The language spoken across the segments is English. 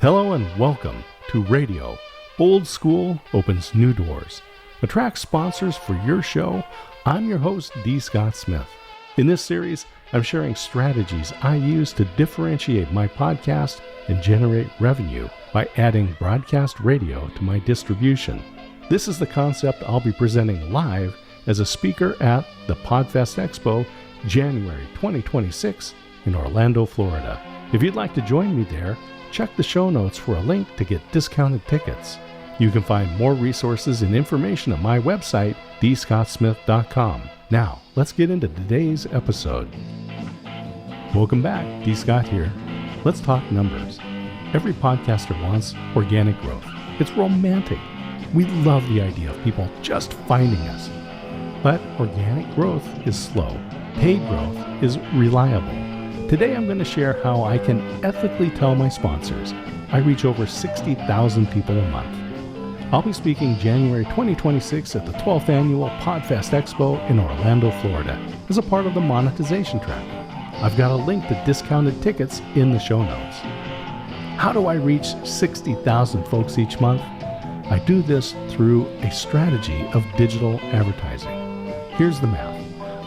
Hello and welcome to Radio. Old School opens new doors. Attract sponsors for your show. I'm your host, D. Scott Smith. In this series, I'm sharing strategies I use to differentiate my podcast and generate revenue by adding broadcast radio to my distribution. This is the concept I'll be presenting live as a speaker at the Podfest Expo, January 2026 in Orlando, Florida. If you'd like to join me there, check the show notes for a link to get discounted tickets. You can find more resources and information at my website, dscottsmith.com. Now, let's get into today's episode. Welcome back, D. Scott here. Let's talk numbers. Every podcaster wants organic growth. It's romantic. We love the idea of people just finding us. But organic growth is slow. Paid growth is reliable. Today I'm going to share how I can ethically tell my sponsors I reach over 60,000 people a month. I'll be speaking January 2026 at the 12th Annual Podfest Expo in Orlando, Florida as a part of the Monetization track. I've got a link to discounted tickets in the show notes. How do I reach 60,000 folks each month? I do this through a strategy of digital advertising. Here's the math.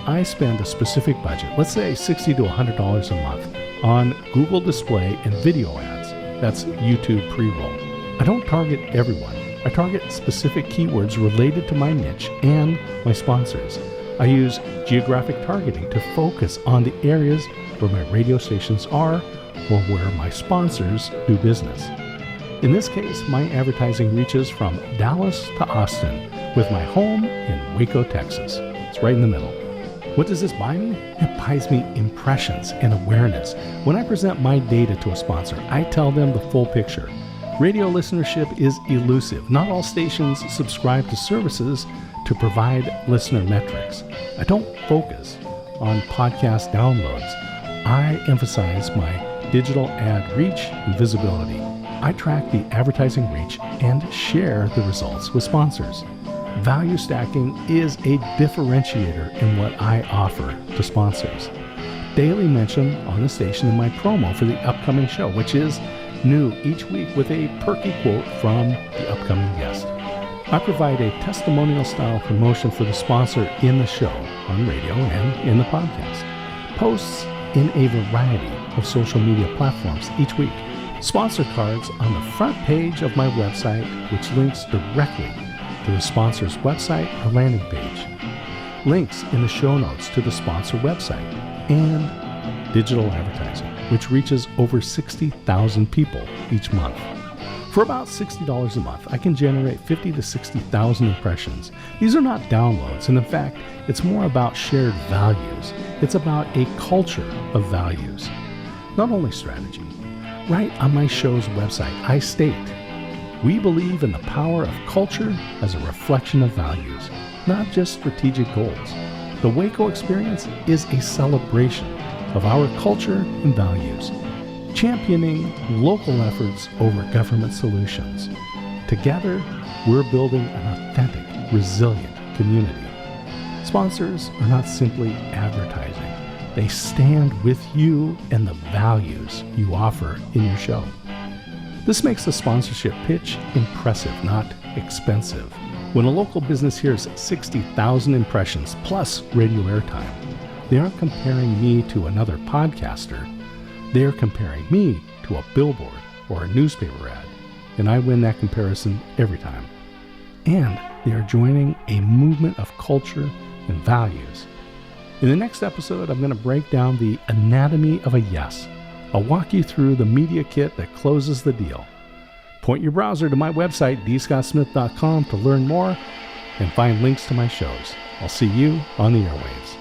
I spend a specific budget, let's say $60 to $100 a month, on Google Display and video ads. That's YouTube pre-roll. I don't target everyone. I target specific keywords related to my niche and my sponsors. I use geographic targeting to focus on the areas where my radio stations are or where my sponsors do business. In this case, my advertising reaches from Dallas to Austin, with my home in Waco, Texas. It's right in the middle. What does this buy me? It buys me impressions and awareness. When I present my data to a sponsor, I tell them the full picture. Radio listenership is elusive. Not all stations subscribe to services to provide listener metrics. I don't focus on podcast downloads. I emphasize my digital ad reach and visibility. I track the advertising reach and share the results with sponsors. Value stacking is a differentiator in what I offer to sponsors. Daily mention on the station in my promo for the upcoming show, which is new each week with a perky quote from the upcoming guest. I provide a testimonial style promotion for the sponsor in the show, on radio and in the podcast. Posts in a variety of social media platforms each week. Sponsor cards on the front page of my website, which links directly to the sponsor's website or landing page. Links in the show notes to the sponsor website, and digital advertising, which reaches over 60,000 people each month. For about $60 a month, I can generate 50 to 60,000 impressions. These are not downloads, and in fact, it's more about shared values. It's about a culture of values, not only strategy. Right on my show's website, I state, we believe in the power of culture as a reflection of values, not just strategic goals. The Waco experience is a celebration of our culture and values, championing local efforts over government solutions. Together, we're building an authentic, resilient community. Sponsors are not simply advertising. They stand with you and the values you offer in your show. This makes the sponsorship pitch impressive, not expensive. When a local business hears 60,000 impressions plus radio airtime, they aren't comparing me to another podcaster. They are comparing me to a billboard or a newspaper ad, and I win that comparison every time. And they are joining a movement of culture and values. In the next episode, I'm going to break down the anatomy of a yes. I'll walk you through the media kit that closes the deal. Point your browser to my website, dscottsmith.com, to learn more and find links to my shows. I'll see you on the airwaves.